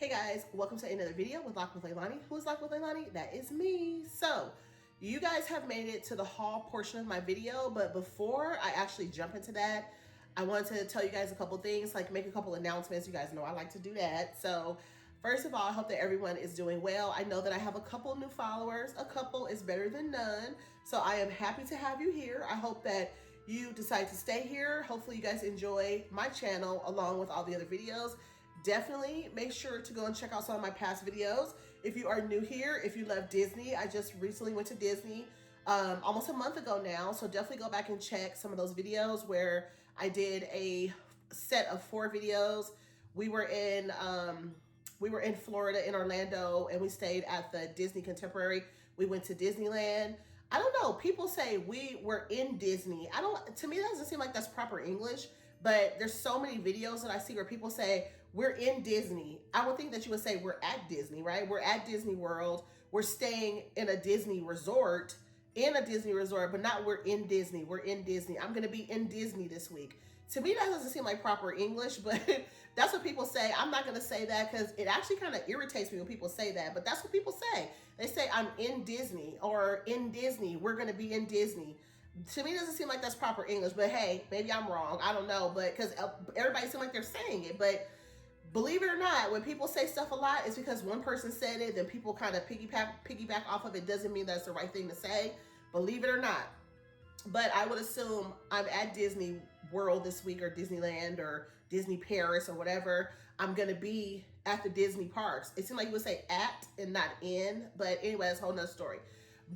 Hey guys, welcome to another video with Lock with Leilani. Who is Lock with Leilani? That is me. So, you guys have made it to the haul portion of my video, but before I actually jump into that, I wanted to tell you guys a couple things, like make a couple announcements. You guys know I like to do that. So, first of all, I hope that everyone is doing well. I know that I have a couple new followers. A couple is better than none. So, I am happy to have you here. I hope that you decide to stay here. Hopefully, you guys enjoy my channel along with all the other videos. Definitely make sure to go and check out some of my past videos. If you are new here, if you love Disney, I just recently went to Disney almost a month ago now. So definitely go back and check some of those videos where I did a set of 4 videos. We were in Florida, in Orlando, and we stayed at the Disney Contemporary. We went to Disneyland. I don't know. People say we were in Disney. To me, that doesn't seem like that's proper English. But there's so many videos that I see where people say, we're in Disney. I would think that you would say we're at Disney, right? We're at Disney World. We're staying in a Disney resort, but not we're in Disney. We're in Disney. I'm going to be in Disney this week. To me, that doesn't seem like proper English, but that's what people say. I'm not going to say that because it actually kind of irritates me when people say that, but that's what people say. They say, I'm in Disney, or in Disney. We're going to be in Disney. To me, it doesn't seem like that's proper English, but hey, maybe I'm wrong. I don't know, but because everybody seems like they're saying it. But believe it or not, when people say stuff a lot, it's because one person said it, then people kind of piggyback off of it. Doesn't mean that's the right thing to say, believe it or not. But I would assume I'm at Disney World this week, or Disneyland, or Disney Paris, or whatever. I'm going to be at the Disney parks. It seemed like you would say at and not in, but anyway, that's a whole nother story.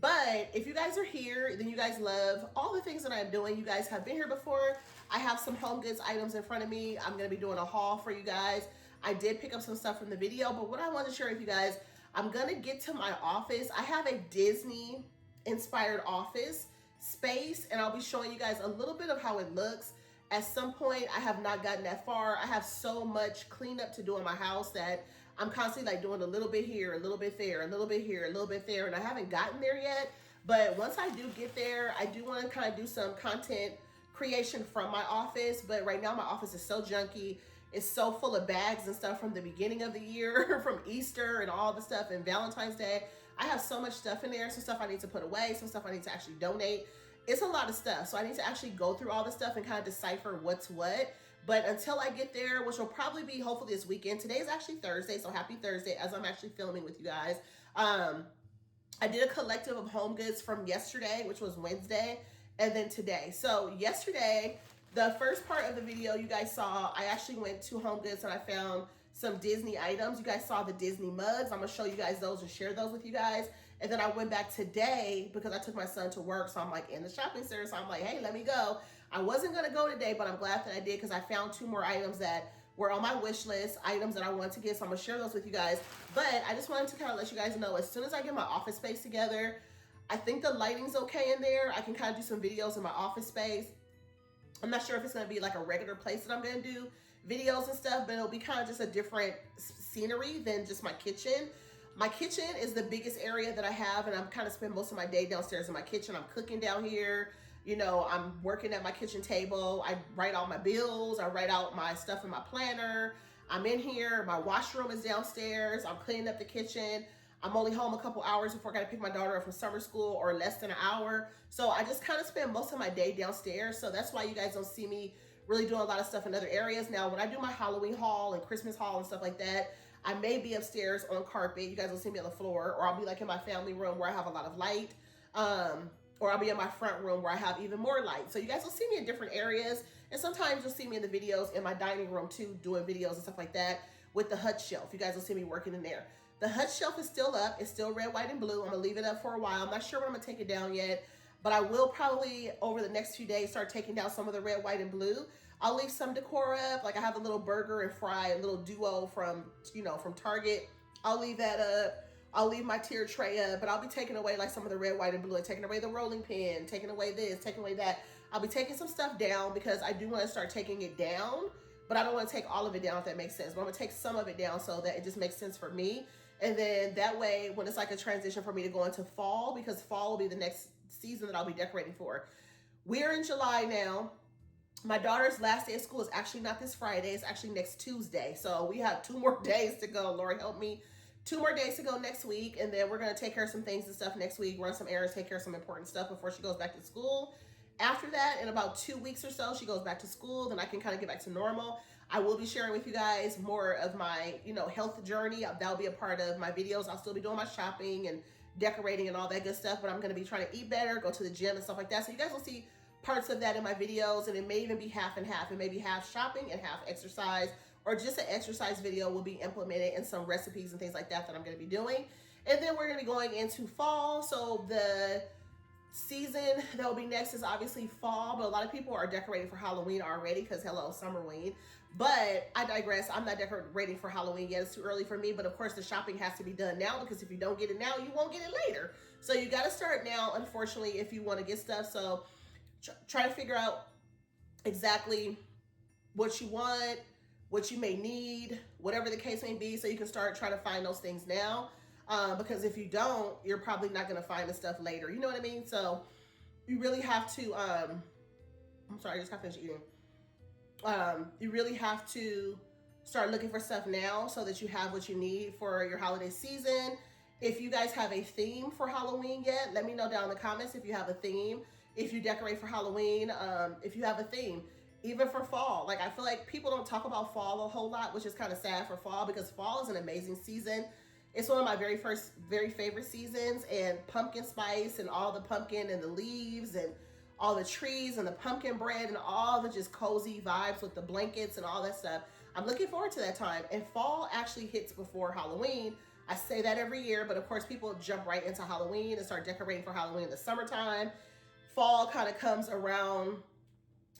But if you guys are here, then you guys love all the things that I'm doing. You guys have been here before. I have some home goods items in front of me. I'm going to be doing a haul for you guys. I did pick up some stuff from the video, but what I want to share with you guys, I'm going to get to my office. I have a Disney inspired office space, and I'll be showing you guys a little bit of how it looks. At some point, I have not gotten that far. I have so much cleanup to do in my house that I'm constantly like doing a little bit here, a little bit there, a little bit here, a little bit there, and I haven't gotten there yet. But once I do get there, I do want to kind of do some content creation from my office. But right now my office is so junky. It's so full of bags and stuff from the beginning of the year, from Easter and all the stuff, and Valentine's Day. I have so much stuff in there, some stuff I need to put away, some stuff I need to actually donate. It's a lot of stuff. So I need to actually go through all the stuff and kind of decipher what's what. But until I get there, which will probably be hopefully this weekend. Today is actually Thursday, so happy Thursday as I'm actually filming with you guys. I did a collective of home goods from yesterday, which was Wednesday, and then today. So yesterday, the first part of the video you guys saw, I actually went to Home Goods and I found some Disney items. You guys saw the Disney mugs. I'm gonna show you guys those and share those with you guys. And then I went back today because I took my son to work. So I'm like in the shopping center. So I'm like, hey, let me go. I wasn't gonna go today, but I'm glad that I did because I found 2 more items that were on my wish list, items that I wanted to get. So I'm gonna share those with you guys. But I just wanted to kind of let you guys know, as soon as I get my office space together, I think the lighting's okay in there. I can kind of do some videos in my office space. I'm not sure if it's going to be like a regular place that I'm going to do videos and stuff, but it'll be kind of just a different scenery than just my kitchen. My kitchen is the biggest area that I have, and I'm kind of spend most of my day downstairs in my kitchen. I'm cooking down here. You know, I'm working at my kitchen table. I write all my bills. I write out my stuff in my planner. I'm in here. My washroom is downstairs. I'm cleaning up the kitchen. I'm only home a couple hours before I gotta pick my daughter up from summer school, or less than an hour. So I just kind of spend most of my day downstairs. So that's why you guys don't see me really doing a lot of stuff in other areas. Now, when I do my Halloween haul and Christmas haul and stuff like that, I may be upstairs on carpet. You guys will see me on the floor, or I'll be like in my family room where I have a lot of light. Or I'll be in my front room where I have even more light. So you guys will see me in different areas. And sometimes you'll see me in the videos in my dining room too, doing videos and stuff like that with the hut shelf. You guys will see me working in there. The hut shelf is still up. It's still red, white, and blue. I'm gonna leave it up for a while. I'm not sure when I'm gonna take it down yet, but I will probably over the next few days start taking down some of the red, white, and blue. I'll leave some decor up. Like I have a little burger and fry, a little duo from, you know, from Target. I'll leave that up. I'll leave my tier tray up, but I'll be taking away like some of the red, white, and blue, and taking away the rolling pin, taking away this, taking away that. I'll be taking some stuff down because I do want to start taking it down, but I don't want to take all of it down, if that makes sense. But I'm gonna take some of it down so that it just makes sense for me. And then that way, when it's like a transition for me to go into fall, because fall will be the next season that I'll be decorating for. We're in July now. My daughter's last day of school is actually not this Friday. It's actually next Tuesday. So we have 2 more days to go. Lord help me. 2 more days to go next week. And then we're going to take care of some things and stuff next week. Run some errands, take care of some important stuff before she goes back to school. After that, in about 2 weeks or so, she goes back to school. Then I can kind of get back to normal. I will be sharing with you guys more of my, health journey. That'll be a part of my videos. I'll still be doing my shopping and decorating and all that good stuff. But I'm going to be trying to eat better, go to the gym and stuff like that. So you guys will see parts of that in my videos, and it may even be half and half. It may be half shopping and half exercise, or just an exercise video will be implemented in some recipes and things like that that I'm going to be doing. And then we're going to be going into fall. So the season that will be next is obviously fall, but a lot of people are decorating for Halloween already because hello, Summerween. But I digress. I'm not decorating for Halloween yet. It's too early for me. But of course, the shopping has to be done now, because if you don't get it now, you won't get it later. So you got to start now, unfortunately, if you want to get stuff. So try to figure out exactly what you want, what you may need, whatever the case may be, so you can start trying to find those things now. Because if you don't, you're probably not going to find the stuff later. You know what I mean? So you really have to, I'm sorry, I just got finished eating. You really have to start looking for stuff now so that you have what you need for your holiday season. If you guys have a theme for Halloween yet, let me know down in the comments if you have a theme. If you decorate for Halloween, if you have a theme, even for fall. Like, I feel like people don't talk about fall a whole lot, which is kind of sad for fall, because fall is an amazing season. It's one of my very favorite seasons, and pumpkin spice and all the pumpkin and the leaves and all the trees and the pumpkin bread and all the just cozy vibes with the blankets and all that stuff. I'm looking forward to that time. And fall actually hits before Halloween. I say that every year, but of course people jump right into Halloween and start decorating for Halloween in the summertime. Fall kind of comes around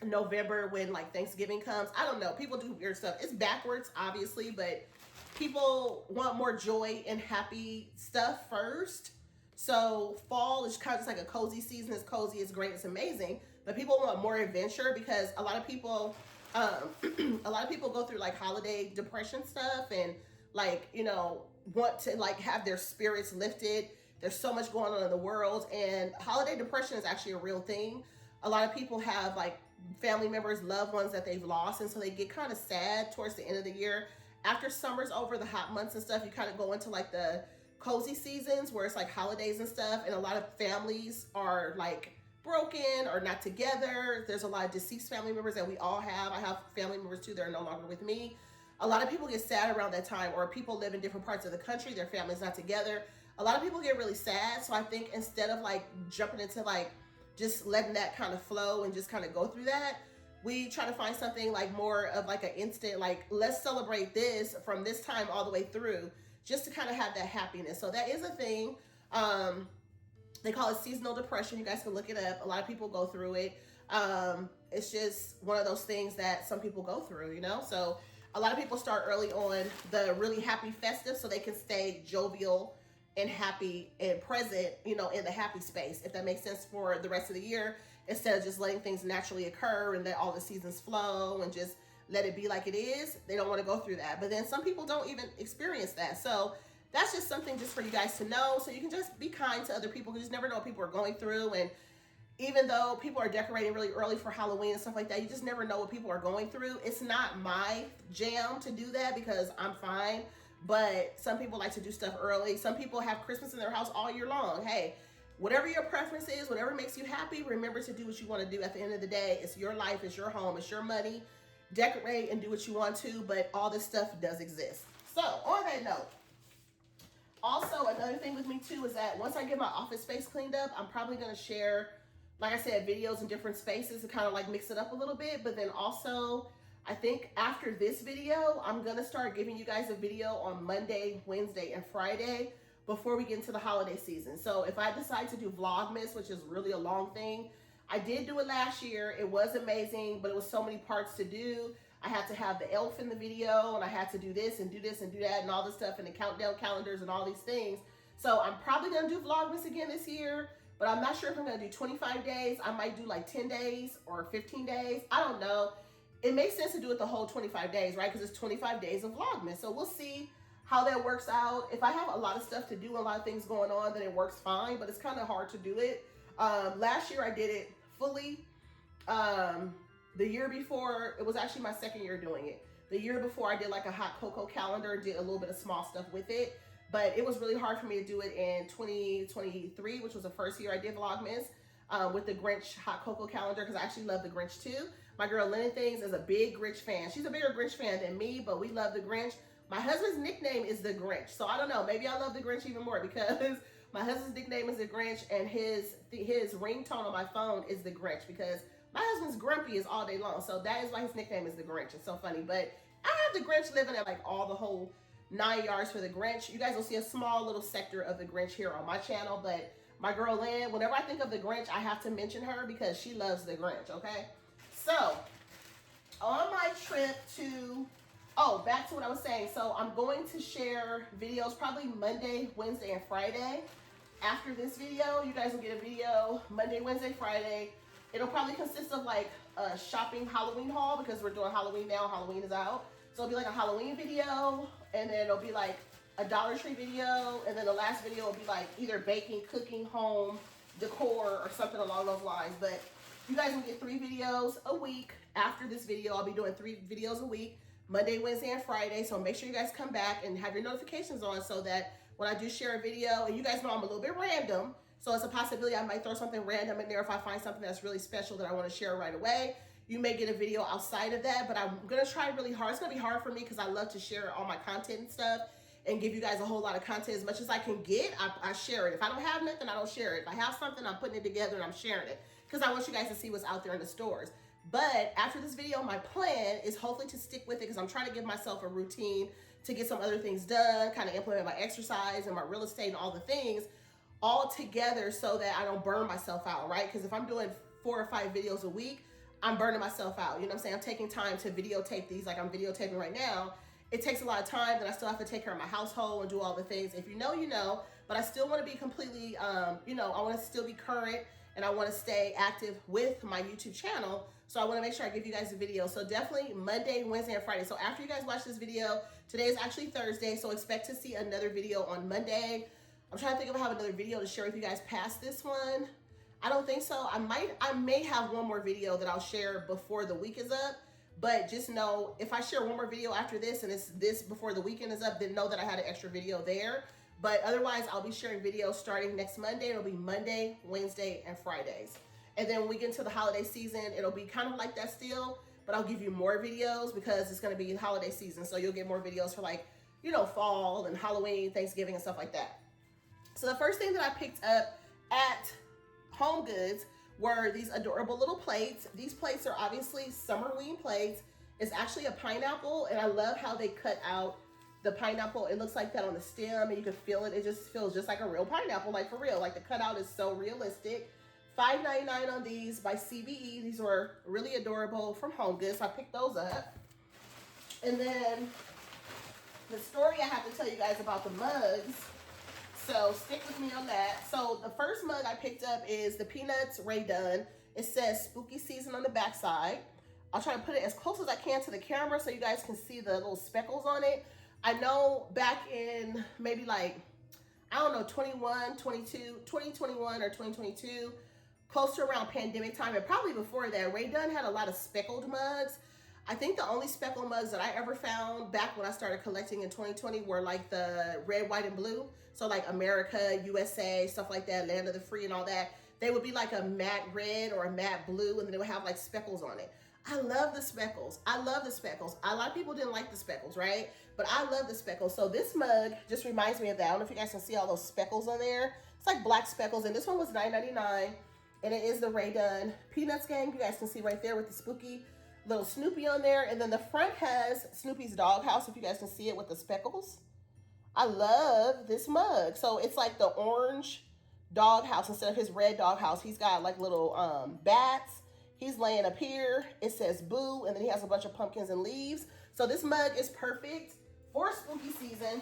November when like Thanksgiving comes. I don't know. People do weird stuff. It's backwards, obviously, but people want more joy and happy stuff first. So fall is kind of just like a cozy season. It's cozy, it's great, it's amazing. But people want more adventure, because a lot of people, go through like holiday depression stuff, and like, want to like have their spirits lifted. There's so much going on in the world, and holiday depression is actually a real thing. A lot of people have like family members, loved ones that they've lost, and so they get kind of sad towards the end of the year. After summer's over, the hot months and stuff, you kind of go into like the cozy seasons where it's like holidays and stuff, and a lot of families are like broken or not together. There's a lot of deceased family members that we all have. I have family members too that are no longer with me. A lot of people get sad around that time, or people live in different parts of the country, their family's not together. A lot of people get really sad. So I think instead of like jumping into like just letting that kind of flow and just kind of go through that, we try to find something like more of like an instant, like, let's celebrate this from this time all the way through, just to kind of have that happiness. So that is a thing. They call it seasonal depression. You guys can look it up. A lot of people go through it. It's just one of those things that some people go through, So a lot of people start early on the really happy festive so they can stay jovial and happy and present, in the happy space, if that makes sense, for the rest of the year, instead of just letting things naturally occur and let all the seasons flow and just let it be like it is. They don't want to go through that. But then some people don't even experience that. So that's just something just for you guys to know. So you can just be kind to other people. You just never know what people are going through. And even though people are decorating really early for Halloween and stuff like that, you just never know what people are going through. It's not my jam to do that because I'm fine. But some people like to do stuff early. Some people have Christmas in their house all year long. Hey, whatever your preference is, whatever makes you happy, remember to do what you want to do. At the end of the day, it's your life, it's your home, it's your money. Decorate and do what you want to, but all this stuff does exist. So on that note, also another thing with me too is that once I get my office space cleaned up, I'm probably going to share, like I said, videos in different spaces to kind of like mix it up a little bit. But then also, I think after this video, I'm going to start giving you guys a video on Monday, Wednesday, and Friday before we get into the holiday season. So if I decide to do Vlogmas, which is really a long thing, I did do it last year. It was amazing, but it was so many parts to do. I had to have the elf in the video, and I had to do this and do this and do that and all this stuff, and the countdown calendars and all these things. So I'm probably going to do Vlogmas again this year, but I'm not sure if I'm going to do 25 days. I might do like 10 days or 15 days. I don't know. It makes sense to do it the whole 25 days, right? Because it's 25 days of Vlogmas. So we'll see how that works out. If I have a lot of stuff to do, a lot of things going on, then it works fine, but it's kind of hard to do it. Last year I did it fully. The year before, it was actually my second year doing it. The year before, I did like a hot cocoa calendar, did a little bit of small stuff with it. But it was really hard for me to do it in 2023, which was the first year I did Vlogmas, with the Grinch hot cocoa calendar, because I actually love the Grinch too. My girl Lynn Things is a big Grinch fan. She's a bigger Grinch fan than me, but we love the Grinch. My husband's nickname is the Grinch. So I don't know, maybe I love the Grinch even more because my husband's nickname is the Grinch, and his ringtone on my phone is the Grinch, because my husband's grumpy is all day long. So that is why his nickname is the Grinch. It's so funny. But I have the Grinch living at like all the whole 9 yards for the Grinch. You guys will see a small little sector of the Grinch here on my channel. But my girl Lynn, whenever I think of the Grinch, I have to mention her because she loves the Grinch, okay? So on my trip to, oh, back to what I was saying. So I'm going to share videos probably Monday, Wednesday, and Friday. After this video, you guys will get a video Monday, Wednesday, Friday. It'll probably consist of like a shopping Halloween haul because we're doing Halloween now. Halloween is out. So it'll be like a Halloween video, and then it'll be like a Dollar Tree video, and then the last video will be like either baking, cooking, home, decor, or something along those lines. But you guys will get 3 videos a week. After this video, I'll be doing 3 videos a week, Monday, Wednesday, and Friday. So make sure you guys come back and have your notifications on so that when I do share a video, and you guys know I'm a little bit random, so it's a possibility I might throw something random in there if I find something that's really special that I want to share right away. You may get a video outside of that, but I'm going to try really hard. It's going to be hard for me because I love to share all my content and stuff and give you guys a whole lot of content. As much as I can get, I share it. If I don't have nothing, I don't share it. If I have something, I'm putting it together and I'm sharing it because I want you guys to see what's out there in the stores. But after this video, my plan is hopefully to stick with it because I'm trying to give myself a routine to get some other things done, kind of implement my exercise and my real estate and all the things all together so that I don't burn myself out, right? Because if I'm doing 4 or 5 videos a week, I'm burning myself out. You know what I'm saying? I'm taking time to videotape these like I'm videotaping right now. It takes a lot of time, then I still have to take care of my household and do all the things. If you know, you know, but I still want to be completely, you know, I want to still be current and I want to stay active with my YouTube channel. So I want to make sure I give you guys a video. So definitely Monday, Wednesday, and Friday. So after you guys watch this video, today is actually Thursday. So expect to see another video on Monday. I'm trying to think if I have another video to share with you guys past this one. I don't think so. I may have one more video that I'll share before the week is up. But just know, if I share one more video after this and it's this before the weekend is up, then know that I had an extra video there. But otherwise, I'll be sharing videos starting next Monday. It'll be Monday, Wednesday, and Fridays. And then when we get into the holiday season, it'll be kind of like that still, but I'll give you more videos because it's going to be holiday season. So you'll get more videos for like, you know, fall and Halloween, Thanksgiving, and stuff like that. So the first thing that I picked up at HomeGoods were these adorable little plates. These plates are obviously Summerween plates. It's actually a pineapple, and I love how they cut out the pineapple. It looks like that on the stem, and you can feel it. It just feels just like a real pineapple, like for real. Like the cutout is so realistic. $5.99 on these by CBE. These were really adorable from HomeGoods, so I picked those up. And then the story I have to tell you guys about the mugs. So stick with me on that. So the first mug I picked up is the Peanuts Ray Dunn. It says spooky season on the back side. I'll try to put it as close as I can to the camera so you guys can see the little speckles on it. I know back in maybe like, I don't know, 2021 or 2022, close to around pandemic time, and probably before that, Ray Dunn had a lot of speckled mugs. I think the only speckled mugs that I ever found back when I started collecting in 2020 were like the red, white, and blue. So like America, USA, stuff like that, Land of the Free and all that. They would be like a matte red or a matte blue, and then they would have like speckles on it. I love the speckles. I love the speckles. A lot of people didn't like the speckles, right? But I love the speckles. So this mug just reminds me of that. I don't know if you guys can see all those speckles on there. It's like black speckles, and this one was $9.99, and it is the Ray Dunn Peanuts gang. You guys can see right there with the spooky little Snoopy on there, and then the front has Snoopy's doghouse, if you guys can see it with the speckles. I love this mug. So it's like the orange doghouse instead of his red doghouse. He's got like little bats. He's laying up here. It says boo, and then he has a bunch of pumpkins and leaves. So this mug is perfect for spooky season,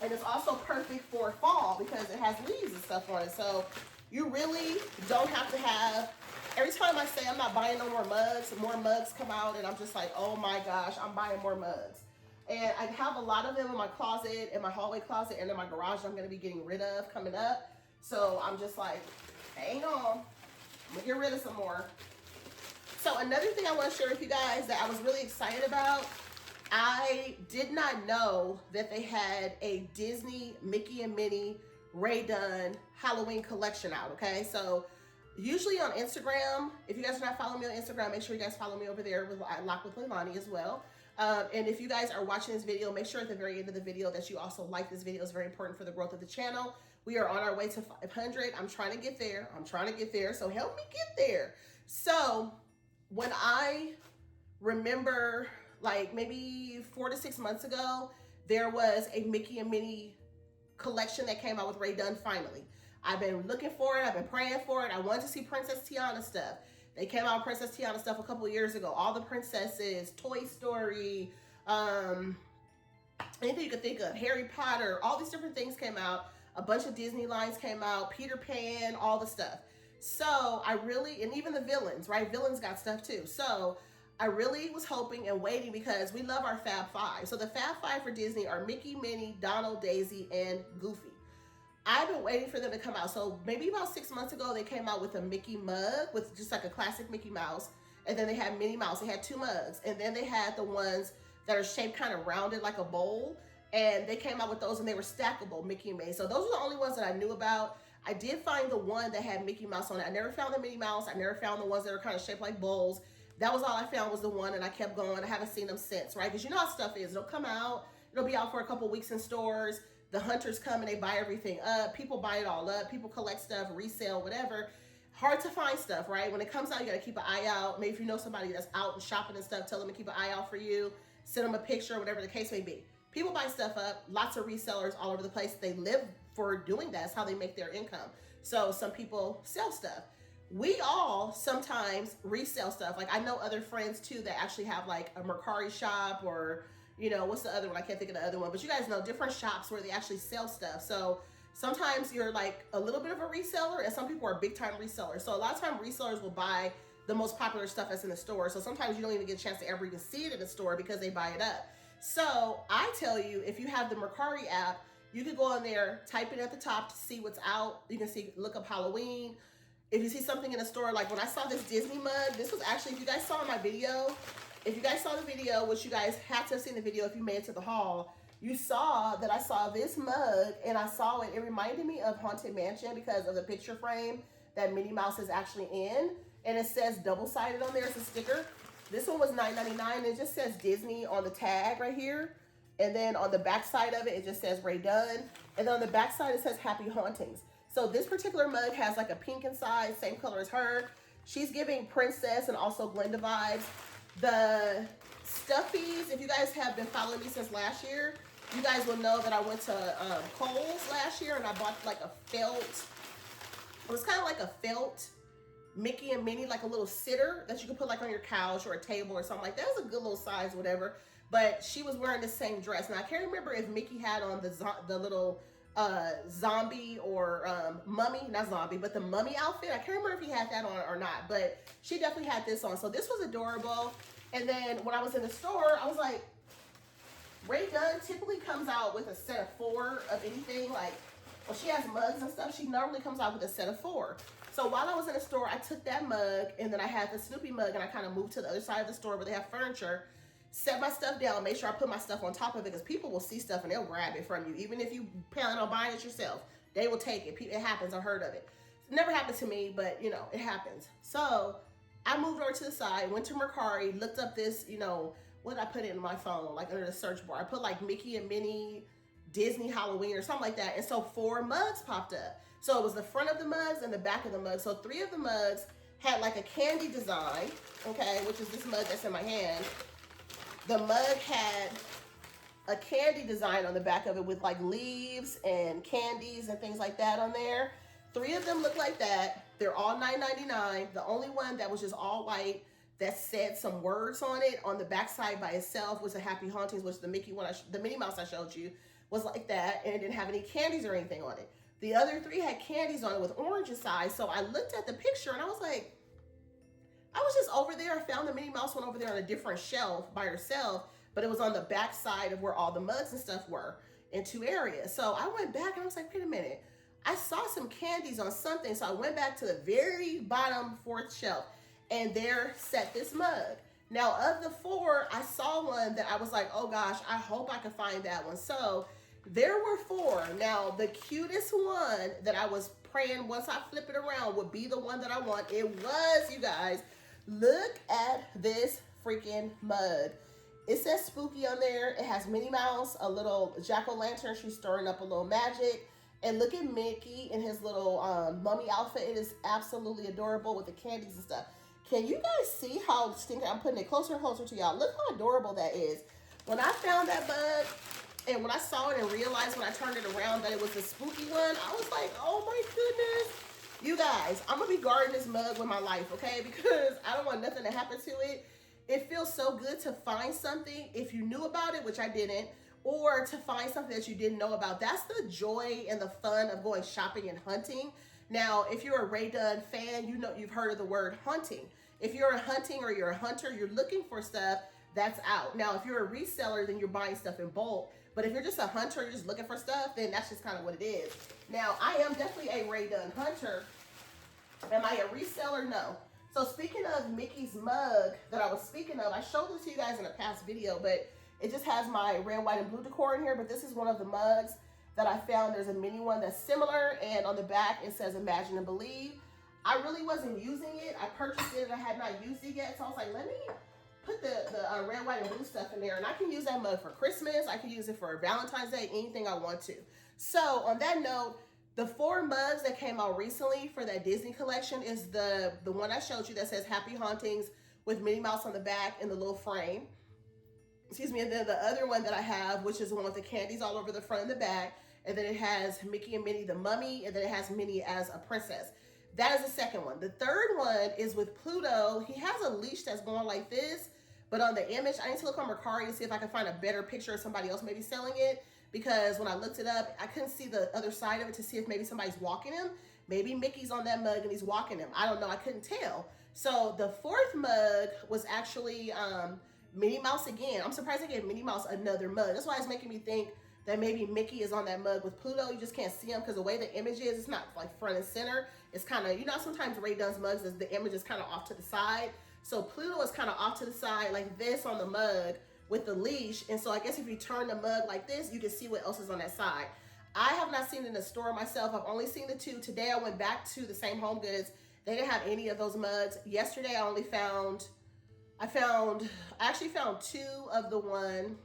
and it's also perfect for fall because it has leaves and stuff on it. So you really don't have to have, every time I say I'm not buying no more mugs come out, and I'm just like, oh my gosh, I'm buying more mugs. And I have a lot of them in my closet, in my hallway closet, and in my garage I'm gonna be getting rid of coming up. So I'm just like, hang on, I'm gonna get rid of some more. So another thing I want to share with you guys that I was really excited about, I did not know that they had a Disney Mickey and Minnie Ray Dunn Halloween collection out, okay? So usually on Instagram, if you guys are not following me on Instagram, make sure you guys follow me over there with Lock with Leilani as well. And if you guys are watching this video, make sure at the very end of the video that you also like this video. It's very important for the growth of the channel. We are on our way to 500. I'm trying to get there. So help me get there. So when I remember, like maybe 4 to 6 months ago, there was a Mickey and Minnie collection that came out with Ray Dunn finally. I've been looking for it. I've been praying for it. I wanted to see Princess Tiana stuff. They came out with Princess Tiana stuff a couple of years ago. All the princesses, Toy Story, anything you could think of, Harry Potter, all these different things came out. A bunch of Disney lines came out, Peter Pan, all the stuff. So I really, and even the villains, right? Villains got stuff too. So I really was hoping and waiting because we love our Fab Five. So the Fab Five for Disney are Mickey, Minnie, Donald, Daisy, and Goofy. I've been waiting for them to come out. So maybe about 6 months ago, they came out with a Mickey mug with just like a classic Mickey Mouse. And then they had Minnie Mouse. They had 2 mugs. And then they had the ones that are shaped kind of rounded like a bowl. And they came out with those and they were stackable, Mickey and Minnie. So those are the only ones that I knew about. I did find the one that had Mickey Mouse on it. I never found the Minnie Mouse. I never found the ones that are kind of shaped like bowls. That was all I found was the one, and I kept going. I haven't seen them since, right? Because you know how stuff is. It'll come out. It'll be out for a couple weeks in stores. The hunters come and they buy everything up. People buy it all up. People collect stuff, resell, whatever. Hard to find stuff, right? When it comes out, you got to keep an eye out. Maybe if you know somebody that's out and shopping and stuff, tell them to keep an eye out for you. Send them a picture, whatever the case may be. People buy stuff up. Lots of resellers all over the place. They live for doing that. That's how they make their income. So some people sell stuff. We all sometimes resell stuff. Like I know other friends too that actually have like a Mercari shop or, you know, what's the other one? I can't think of the other one, but you guys know different shops where they actually sell stuff. So sometimes you're like a little bit of a reseller and some people are big time resellers. So a lot of times resellers will buy the most popular stuff that's in the store. So sometimes you don't even get a chance to ever even see it in the store because they buy it up. So I tell you, if you have the Mercari app, you can go on there, type it at the top to see what's out. You can see, look up Halloween. If you see something in a store, like when I saw this Disney mug, this was actually, if you guys saw my video, which you guys had to have seen the video if you made it to the haul, you saw that I saw this mug and I saw it. It reminded me of Haunted Mansion because of the picture frame that Minnie Mouse is actually in. And it says double-sided on there. It's a sticker. This one was $9.99. It just says Disney on the tag right here. And then on the back side of it, it just says Ray Dunn. And then on the back side, it says Happy Hauntings. So this particular mug has like a pink inside, same color as her. She's giving princess and also Glinda vibes. The stuffies, if you guys have been following me since last year, you guys will know that I went to Kohl's last year and I bought like a felt, it was kind of like a felt Mickey and Minnie, like a little sitter that you could put like on your couch or a table or something like that. It was a good little size, whatever. But she was wearing the same dress. Now I can't remember if Mickey had on the little zombie or mummy, not zombie, but the mummy outfit. I can't remember if he had that on or not, but she definitely had this on. So this was adorable. And then when I was in the store, I was like, Ray Dunn typically comes out with a set of 4 of anything. Like, when she has mugs and stuff, she normally comes out with a set of 4. So while I was in the store, I took that mug and then I had the Snoopy mug and I kind of moved to the other side of the store where they have furniture, set my stuff down, make sure I put my stuff on top of it because people will see stuff and they'll grab it from you. Even if you plan on buying it yourself, they will take it. It happens. I heard of it. It never happened to me, but you know, it happens. So I moved over to the side, went to Mercari, looked up this, you know, what did I put in my phone? Like under the search bar. I put like Mickey and Minnie, Disney Halloween or something like that. And so 4 mugs popped up. So it was the front of the mugs and the back of the mugs. So 3 of the mugs had like a candy design, okay, which is this mug that's in my hand. The mug had a candy design on the back of it with like leaves and candies and things like that on there. 3 of them look like that. They're all $9.99. The only one that was just all white that said some words on it on the back side by itself was a Happy Hauntings, which the Mickey one, the Minnie Mouse I showed you was like that, and it didn't have any candies or anything on it. The other 3 had candies on it with orange inside. So I looked at the picture and I was like, I was just over there. I found the Minnie Mouse one over there on a different shelf by herself, but it was on the back side of where all the mugs and stuff were in 2 areas. So I went back and I was like, wait a minute. I saw some candies on something. So I went back to the very bottom 4th shelf and there sat this mug. Now, of the 4, I saw one that I was like, oh gosh, I hope I can find that one. So there were 4. Now, the cutest one that I was praying once I flip it around would be the one that I want. It was, you guys. Look at this freaking mug. It says Spooky on there. It has Minnie Mouse, a little jack-o'-lantern. She's stirring up a little magic. And look at Mickey in his little mummy outfit. It is absolutely adorable with the candies and stuff. Can you guys see how stinky? I'm putting it closer and closer to y'all. Look how adorable that is. When I found that bug, and when I saw it and realized when I turned it around that it was the Spooky one, I was like, oh my goodness. You guys, I'm going to be guarding this mug with my life, okay? Because I don't want nothing to happen to it. It feels so good to find something, if you knew about it, which I didn't, or to find something that you didn't know about. That's the joy and the fun of going shopping and hunting. Now, if you're a Ray Dunn fan, you know you've heard of the word hunting. If you're a hunting or you're a hunter, you're looking for stuff that's out. Now, if you're a reseller, then you're buying stuff in bulk. But if you're just a hunter, you're just looking for stuff, then that's just kind of what it is. Now, I am definitely a Ray Dunn hunter. Am I a reseller? No. So speaking of Mickey's mug that I was speaking of, I showed this to you guys in a past video, but it just has my red, white, and blue decor in here. But this is one of the mugs that I found. There's a mini one that's similar, and on the back it says Imagine and Believe. I really wasn't using it. I purchased it and I had not used it yet, so I was like, let me put the red, white, and blue stuff in there, and I can use that mug for Christmas. I can use it for Valentine's Day, anything I want to. So on that note, the 4 mugs that came out recently for that Disney collection is the one I showed you that says Happy Hauntings with Minnie Mouse on the back in the little frame. Excuse me. And then the other one that I have, which is the one with the candies all over the front and the back. And then it has Mickey and Minnie the mummy, and then it has Minnie as a princess. That is the second one. The third one is with Pluto. He has a leash that's going like this, but on the image, I need to look on Mercari to see if I can find a better picture of somebody else maybe selling it. Because when I looked it up, I couldn't see the other side of it to see if maybe somebody's walking him. Maybe Mickey's on that mug and he's walking him. I don't know. I couldn't tell. So the 4th mug was actually Minnie Mouse again. I'm surprised I gave Minnie Mouse another mug. That's why it's making me think that maybe Mickey is on that mug with Pluto. You just can't see him because the way the image is, it's not like front and center. It's kind of, you know, sometimes Ray Dunn's mugs, the image is kind of off to the side. So Pluto is kind of off to the side like this on the mug with the leash. And so I guess if you turn the mug like this, you can see what else is on that side. I have not seen it in the store myself. I've only seen the 2. Today I went back to the same HomeGoods. They didn't have any of those mugs. Yesterday I actually found 2 of the one.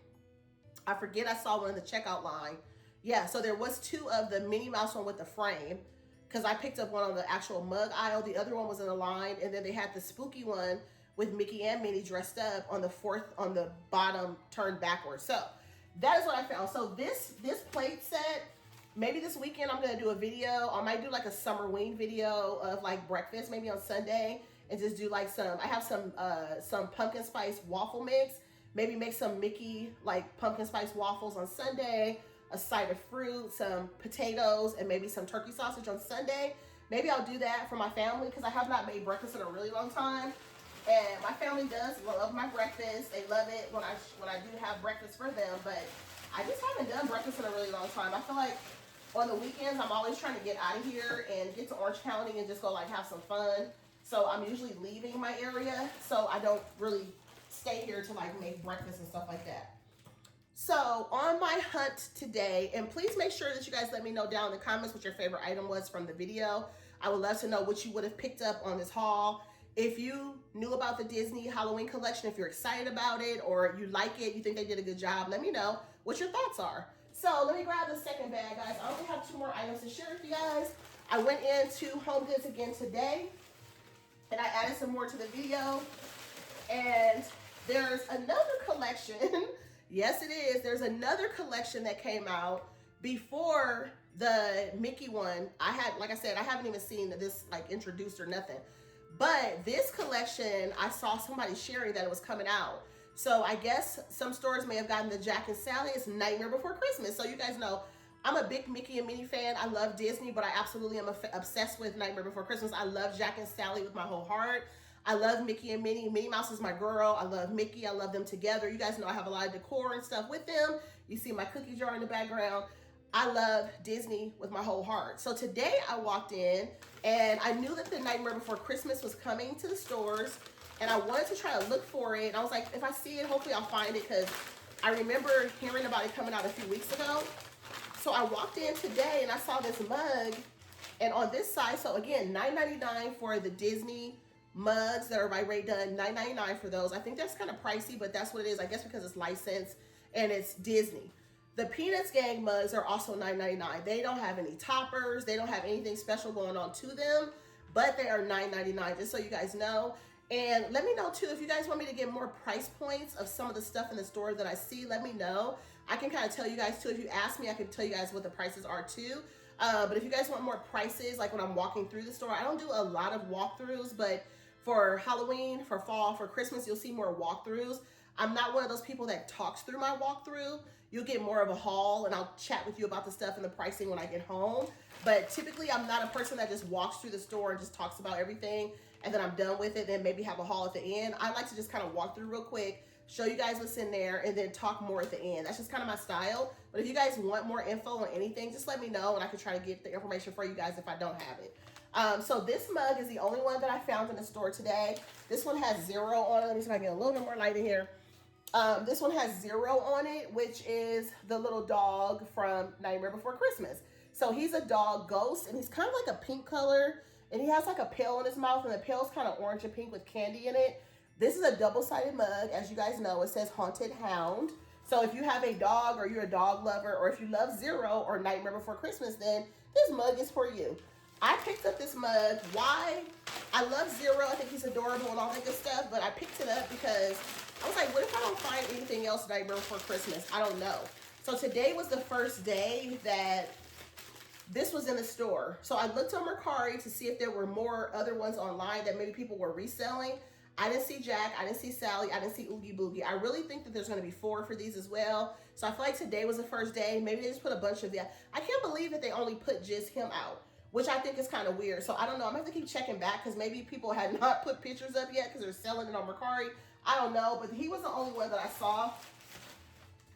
I forget I saw one in the checkout line. Yeah, so there was 2 of the Minnie Mouse one with the frame, because I picked up one on the actual mug aisle. The other one was in the line, and then they had the Spooky one with Mickey and Minnie dressed up on the 4th, on the bottom, turned backwards. So that is what I found. So this plate set, maybe this weekend I'm gonna do a video. I might do like a summer wing video of like breakfast, maybe on Sunday, and just do like I have some pumpkin spice waffle mix. Maybe make some Mickey like pumpkin spice waffles on Sunday, a side of fruit, some potatoes, and maybe some turkey sausage on Sunday. Maybe I'll do that for my family because I have not made breakfast in a really long time. And my family does love my breakfast. They love it when I do have breakfast for them. But I just haven't done breakfast in a really long time. I feel like on the weekends, I'm always trying to get out of here and get to Orange County and just go like have some fun. So I'm usually leaving my area. So I don't really stay here to like make breakfast and stuff like that. So on my hunt today, and please make sure that you guys let me know down in the comments what your favorite item was from the video. I would love to know what you would have picked up on this haul. If you knew about the Disney Halloween collection, if you're excited about it or you like it, you think they did a good job, let me know what your thoughts are. So let me grab the second bag, guys. I only have 2 more items to share with you guys. I went into HomeGoods again today, and I added some more to the video. And there's another collection. Yes, it is. There's another collection that came out before the Mickey one. Like I said, I haven't even seen this like introduced or nothing. But this collection, I saw somebody sharing that it was coming out. So I guess some stores may have gotten the Jack and Sally. It's Nightmare Before Christmas. So you guys know, I'm a big Mickey and Minnie fan. I love Disney, but I absolutely am obsessed with Nightmare Before Christmas. I love Jack and Sally with my whole heart. I love Mickey and Minnie. Minnie Mouse is my girl. I love Mickey. I love them together. You guys know I have a lot of decor and stuff with them. You see my cookie jar in the background. I love Disney with my whole heart. So today I walked in and I knew that the Nightmare Before Christmas was coming to the stores, and I wanted to try to look for it. And I was like, if I see it, hopefully I'll find it, because I remember hearing about it coming out a few weeks ago. So I walked in today and I saw this mug, and on this side, so again, $9.99 for the Disney mugs that are by Ray Dunn, $9.99 for those. I think that's kind of pricey, but that's what it is, I guess, because it's licensed and it's Disney. The Peanuts Gang mugs are also $9.99. They don't have any toppers. They don't have anything special going on to them, but they are $9.99, just so you guys know. And let me know too, if you guys want me to get more price points of some of the stuff in the store that I see, let me know. I can kind of tell you guys too. If you ask me, I can tell you guys what the prices are too. But if you guys want more prices, like when I'm walking through the store, I don't do a lot of walkthroughs, but for Halloween, for fall, for Christmas, you'll see more walkthroughs. I'm not one of those people that talks through my walkthrough. You'll get more of a haul, and I'll chat with you about the stuff and the pricing when I get home. But typically, I'm not a person that just walks through the store and just talks about everything, and then I'm done with it, then maybe have a haul at the end. I like to just kind of walk through real quick, show you guys what's in there, and then talk more at the end. That's just kind of my style. But if you guys want more info on anything, just let me know, and I can try to get the information for you guys if I don't have it. So this mug is the only one that I found in the store today. This one has 0 on it. Let me see if I can get a little bit more light in here. This one has 0 on it, which is the little dog from Nightmare Before Christmas. So he's a dog ghost, and he's kind of like a pink color, and he has like a pill in his mouth, and the pill's kind of orange and pink with candy in it. This is a double-sided mug. As you guys know, it says Haunted Hound. So if you have a dog, or you're a dog lover, or if you love 0 or Nightmare Before Christmas, then this mug is for you. I picked up this mug. Why? I love 0. I think he's adorable and all that good stuff, but I picked it up because I was like, what if I don't find anything else Nightmare Before Christmas? I don't know. So today was the first day that this was in the store. So I looked on Mercari to see if there were more other ones online that maybe people were reselling. I didn't see Jack. I didn't see Sally. I didn't see Oogie Boogie. I really think that there's going to be 4 for these as well. So I feel like today was the first day. Maybe they just put a bunch of I can't believe that they only put just him out, which I think is kind of weird. So I don't know. I'm going to have to keep checking back, because maybe people had not put pictures up yet because they're selling it on Mercari. I don't know, but he was the only one that I saw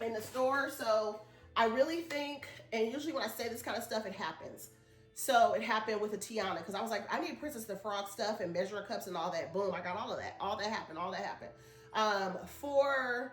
in the store. So I really think, and usually when I say this kind of stuff, it happens. So it happened with the Tiana, because I was like, I need Princess the Frog stuff and measuring cups and all that. Boom, I got all of that. All that happened. For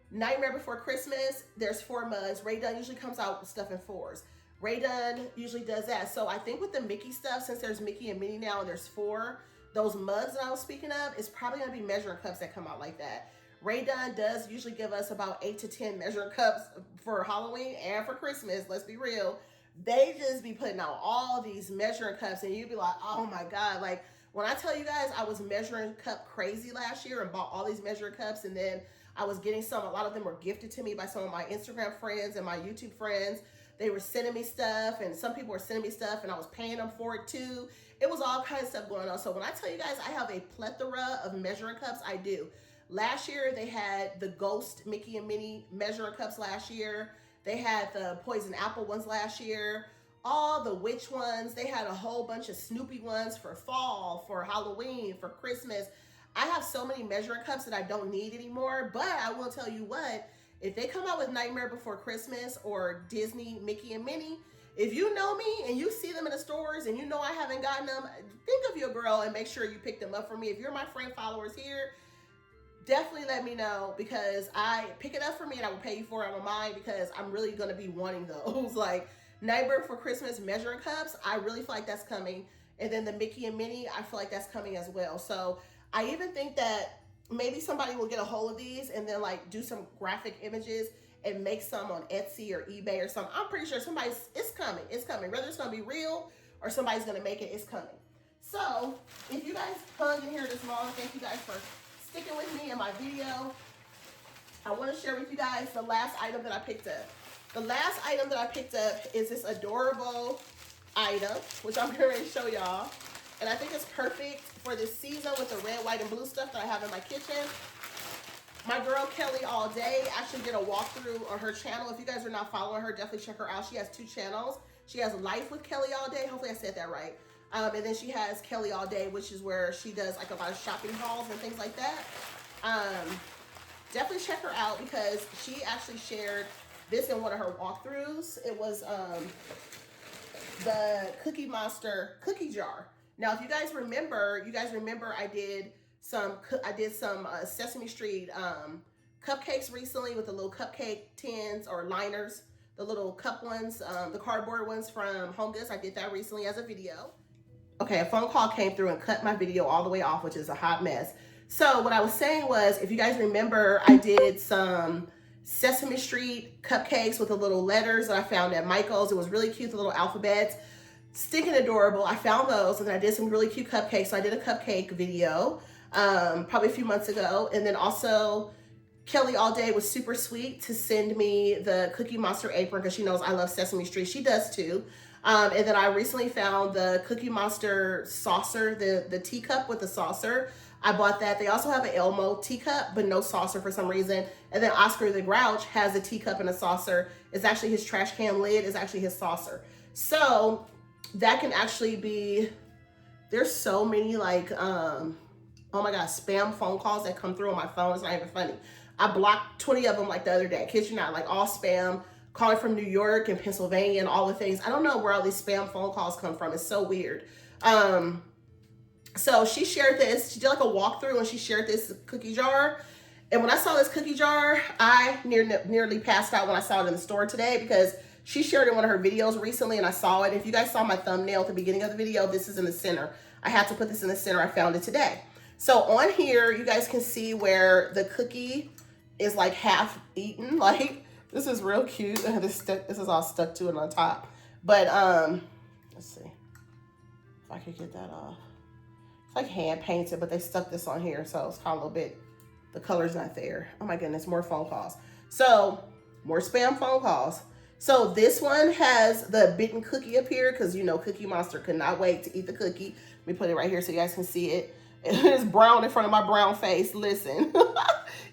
Nightmare Before Christmas, there's 4 mugs. Ray Dunn usually comes out with stuff in 4s. Ray Dunn usually does that. So I think with the Mickey stuff, since there's Mickey and Minnie now and there's 4, those mugs that I was speaking of, it's probably going to be measuring cups that come out like that. Ray Dunn does usually give us about 8 to 10 measuring cups for Halloween and for Christmas. Let's be real. They just be putting out all these measuring cups, and you'd be like, oh my God. Like, when I tell you guys I was measuring cup crazy last year and bought all these measuring cups, and then I was getting some, a lot of them were gifted to me by some of my Instagram friends and my YouTube friends. They were sending me stuff, and some people were sending me stuff, and I was paying them for it too. It was all kinds of stuff going on. So when I tell you guys I have a plethora of measuring cups, I do. Last year, they had the Ghost Mickey and Minnie measuring cups last year. They had the Poison Apple ones last year. All the witch ones. They had a whole bunch of Snoopy ones for fall, for Halloween, for Christmas. I have so many measuring cups that I don't need anymore. But I will tell you what, if they come out with Nightmare Before Christmas or Disney Mickey and Minnie, if you know me and you see them in the stores and you know I haven't gotten them, think of your girl and make sure you pick them up for me. If you're my friend followers here, definitely let me know, because I pick it up for me and I will pay you for it. I don't mind, because I'm really going to be wanting those. Like Nightmare Before Christmas measuring cups, I really feel like that's coming. And then the Mickey and Minnie, I feel like that's coming as well. So I even think that maybe somebody will get a hold of these and then like do some graphic images and make some on Etsy or eBay or something. I'm pretty sure it's coming. It's coming. Whether it's going to be real or somebody's going to make it, it's coming. So if you guys hung in here this long, thank you guys for sticking with me in my video. I want to share with you guys the last item that I picked up. The last item that I picked up is this adorable item, which I'm going to show y'all. And I think it's perfect for this season with the red, white, and blue stuff that I have in my kitchen. My girl Kelly All Day actually did a walkthrough on her channel. If you guys are not following her, definitely check her out. She has 2 channels. She has Life with Kelly All Day. Hopefully I said that right. And then she has Kelly All Day, which is where she does like a lot of shopping hauls and things like that. Definitely check her out, because she actually shared this in one of her walkthroughs. It was the Cookie Monster cookie jar. Now, if you guys remember, I did some Sesame Street cupcakes recently with the little cupcake tins or liners, the little cup ones, the cardboard ones from Homegoods. I did that recently as a video. Okay, a phone call came through and cut my video all the way off, which is a hot mess. So what I was saying was, if you guys remember, I did some Sesame Street cupcakes with the little letters that I found at Michael's. It was really cute, the little alphabets, stinking adorable. I found those, and then I did some really cute cupcakes. So I did a cupcake video probably a few months ago. And then also Kelly All Day was super sweet to send me the Cookie Monster apron because she knows I love Sesame Street. She does too. And then I recently found the Cookie Monster saucer, the teacup with the saucer. I bought that. They also have an Elmo teacup, but no saucer for some reason. And then Oscar the Grouch has a teacup and a saucer. It's actually his trash can lid is actually his saucer. So that can actually be, there's so many like, oh my God, spam phone calls that come through on my phone. It's not even funny. I blocked 20 of them like the other day. Kid you not, like all spam, calling from New York and Pennsylvania and all the things. I don't know where all these spam phone calls come from. It's so weird. So she shared this. She did like a walkthrough and she shared this cookie jar. And when I saw this cookie jar, I nearly passed out when I saw it in the store today because she shared it in one of her videos recently and I saw it. If you guys saw my thumbnail at the beginning of the video, this is in the center. I had to put this in the center. I found it today. So on here, you guys can see where the cookie is like half eaten. Like, this is real cute. This is all stuck to it on top. But let's see if I could get that off. It's like hand painted, but they stuck this on here, so it's kind of a little bit, the color's not there. Oh my goodness, more phone calls. So more spam phone calls. So this one has the bitten cookie up here because you know Cookie Monster could not wait to eat the cookie. Let me put it right here so you guys can see it. It's brown in front of my brown face. Listen,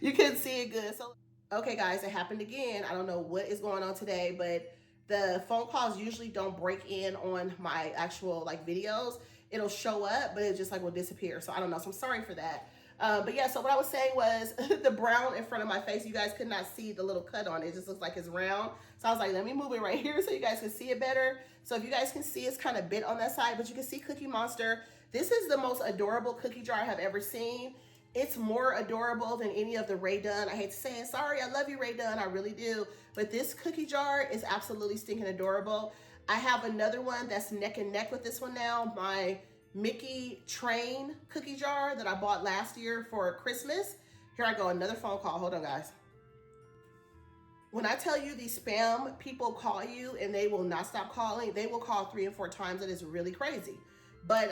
you can see it good. So okay guys, it happened again. I don't know what is going on today, but the phone calls usually don't break in on my actual like videos. It'll show up, but it just like will disappear. So I don't know. So I'm sorry for that. But yeah, so what I was saying was the brown in front of my face, you guys could not see the little cut on it. It just looks like it's round. So I was like, let me move it right here so you guys can see it better. So if you guys can see, it's kind of bit on that side, but you can see Cookie Monster. This is the most adorable cookie jar I have ever seen. It's more adorable than any of the Ray Dunn. I hate to say it. Sorry, I love you, Ray Dunn. I really do. But this cookie jar is absolutely stinking adorable. I have another one that's neck and neck with this one now. My Mickey Train cookie jar that I bought last year for Christmas. Here I go, another phone call. Hold on, guys. When I tell you these spam people call you and they will not stop calling, they will call 3 and 4 times. It is really crazy. But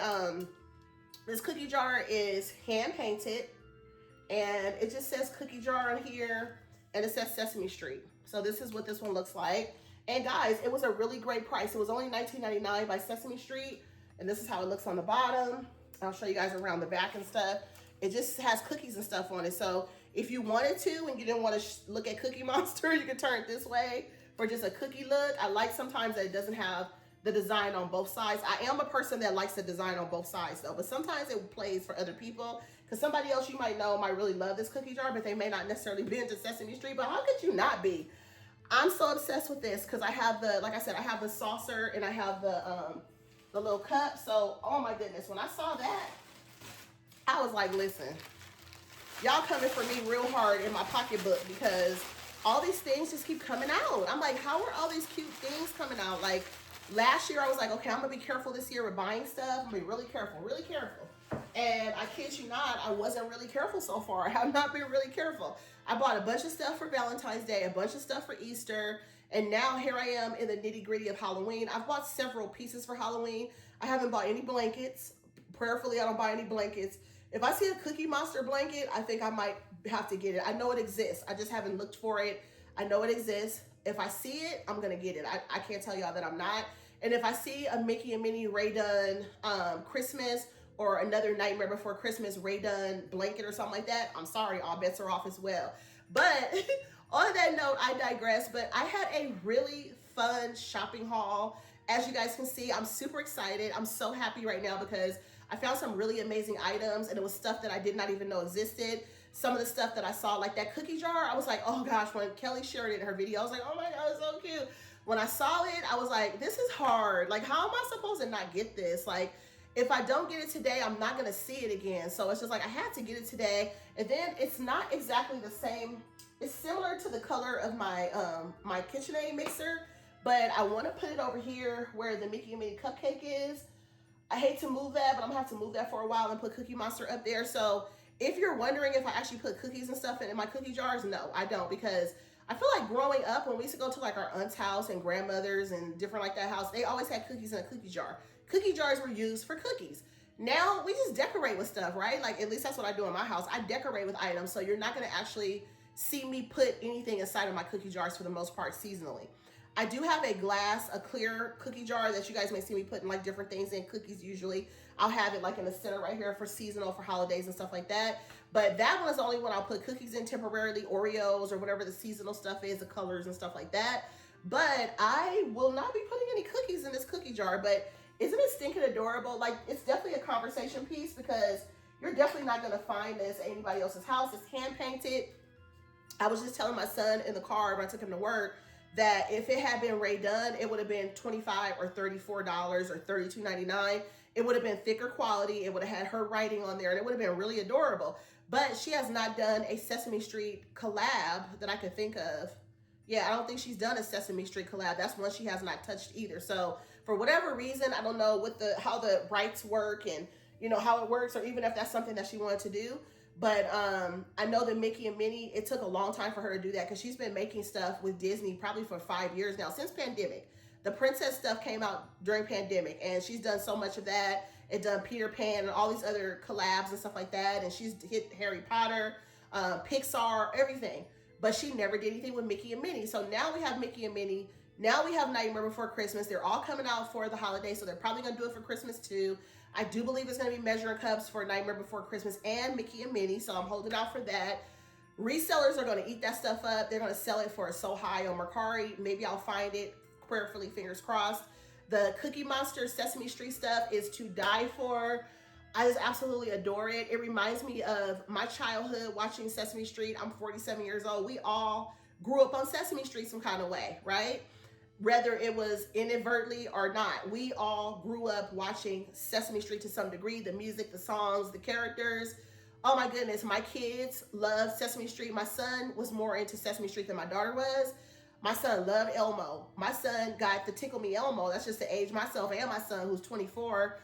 this cookie jar is hand painted and it just says cookie jar on here and it says Sesame Street. So this is what this one looks like. And guys, it was a really great price. It was only $19.99 by Sesame Street. And this is how it looks on the bottom. I'll show you guys around the back and stuff. It just has cookies and stuff on it. So if you wanted to and you didn't want to look at Cookie Monster, you can turn it this way for just a cookie look. I like sometimes that it doesn't have the design on both sides. I am a person that likes the design on both sides though, but sometimes it plays for other people because somebody else you might know might really love this cookie jar, but they may not necessarily be into Sesame Street. But how could you not be? I'm so obsessed with this because I have the, like I said, I have the saucer and I have the little cup. So, oh my goodness, when I saw that, I was like, listen, y'all coming for me real hard in my pocketbook because all these things just keep coming out. I'm like, how are all these cute things coming out? Like last year I was like, okay, I'm gonna be careful this year with buying stuff. I'm gonna be really careful, really careful. And I kid you not, I wasn't really careful so far. I have not been really careful. I bought a bunch of stuff for Valentine's Day, a bunch of stuff for Easter, and now here I am in the nitty gritty of Halloween. I've bought several pieces for Halloween. I haven't bought any blankets. Prayerfully, I don't buy any blankets. If I see a Cookie Monster blanket, I think I might have to get it. I know it exists. I just haven't looked for it. I know it exists. If I see it, I'm gonna get it. I can't tell y'all that I'm not. And if I see a Mickey and Minnie Ray Dunn Christmas or another Nightmare Before Christmas Ray Dunn blanket or something like that, I'm sorry, all bets are off as well. But on that note, I digress. But I had a really fun shopping haul. As you guys can see, I'm super excited. I'm so happy right now because I found some really amazing items and it was stuff that I did not even know existed. some of the stuff that I saw, like that cookie jar. I was like, oh gosh, when Kelly shared it in her video, I was like, oh my God, it's so cute. When I saw it, I was like, this is hard. Like, how am I supposed to not get this? Like, if I don't get it today, I'm not gonna see it again. So it's just like, I had to get it today. And then it's not exactly the same. It's similar to the color of my my KitchenAid mixer, but I wanna put it over here where the Mickey and Minnie cupcake is. I hate to move that, but I'm gonna have to move that for a while and put Cookie Monster up there. So if you're wondering if I actually put cookies and stuff in my cookie jars, no, I don't, because I feel like growing up, when we used to go to like our aunt's house and grandmother's and different like that house, they always had cookies in a cookie jar. Cookie jars were used for cookies. Now we just decorate with stuff, right? Like, at least that's what I do in my house. I decorate with items, so you're not gonna actually see me put anything inside of my cookie jars for the most part seasonally. I do have a clear cookie jar that you guys may see me putting like different things in, cookies usually. I'll have it like in the center right here for seasonal, for holidays and stuff like that. But that one is the only one I'll put cookies in temporarily, Oreos or whatever the seasonal stuff is, the colors and stuff like that. But I will not be putting any cookies in this cookie jar. But isn't it stinking adorable? Like, it's definitely a conversation piece, because you're definitely not gonna find this at anybody else's house. It's hand painted. I was just telling my son in the car when I took him to work that if it had been redone, it would have been $25 or $34 or $32.99. It would have been thicker quality. It would have had her writing on there, and it would have been really adorable. But she has not done a Sesame Street collab that I could think of. Yeah, I don't think she's done a Sesame Street collab. That's one she has not touched either. So for whatever reason, I don't know what how the rights work and how it works, or even if that's something that she wanted to do. But I know that Mickey and Minnie, it took a long time for her to do that, because she's been making stuff with Disney probably for 5 years now, since pandemic. The princess stuff came out during pandemic, and she's done so much of that. It done Peter Pan and all these other collabs and stuff like that. And she's hit Harry Potter, Pixar, everything. But she never did anything with Mickey and Minnie. So now we have Mickey and Minnie. Now we have Nightmare Before Christmas. They're all coming out for the holiday, so they're probably going to do it for Christmas too. I do believe it's going to be measuring cups for Nightmare Before Christmas and Mickey and Minnie, so I'm holding out for that. Resellers are going to eat that stuff up. They're going to sell it for so high on Mercari. Maybe I'll find it, prayerfully, fingers crossed. The Cookie Monster Sesame Street stuff is to die for. I just absolutely adore it. It reminds me of my childhood watching Sesame Street. I'm 47 years old. We all grew up on Sesame Street some kind of way, right? Whether it was inadvertently or not, we all grew up watching Sesame Street to some degree. The music, the songs, the characters. Oh my goodness, my kids love Sesame Street. My son was more into Sesame Street than my daughter was. My son loved Elmo. My son got the Tickle Me Elmo. That's just the age myself and my son, who's 24.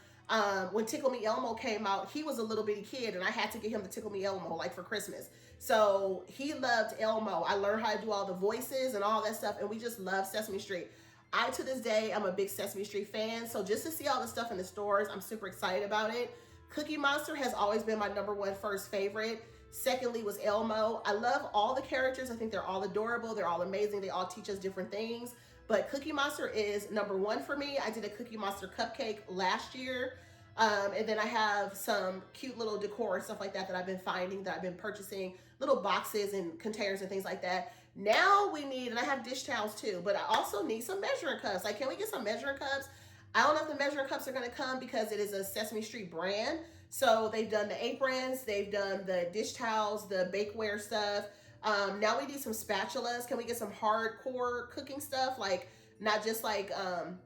When Tickle Me Elmo came out, he was a little bitty kid, and I had to get him the Tickle Me Elmo, like, for Christmas. So he loved Elmo. I learned how to do all the voices and all that stuff, and we just love Sesame Street. I, to this day, I'm a big Sesame Street fan, so just to see all the stuff in the stores, I'm super excited about it. Cookie Monster has always been my #1 first favorite. Secondly was Elmo. I love all the characters. I think they're all adorable. They're all amazing. They all teach us different things. But Cookie Monster is #1 for me. I did a Cookie Monster cupcake last year. And then I have some cute little decor and stuff like that that I've been finding, that I've been purchasing, little boxes and containers and things like that. Now we need, and I have dish towels too, but I also need some measuring cups. Like, can we get some measuring cups? I don't know if the measuring cups are going to come because it is a Sesame Street brand. So they've done the aprons, they've done the dish towels, the bakeware stuff. Now we need some spatulas. Can we get some hardcore cooking stuff? Like, not just like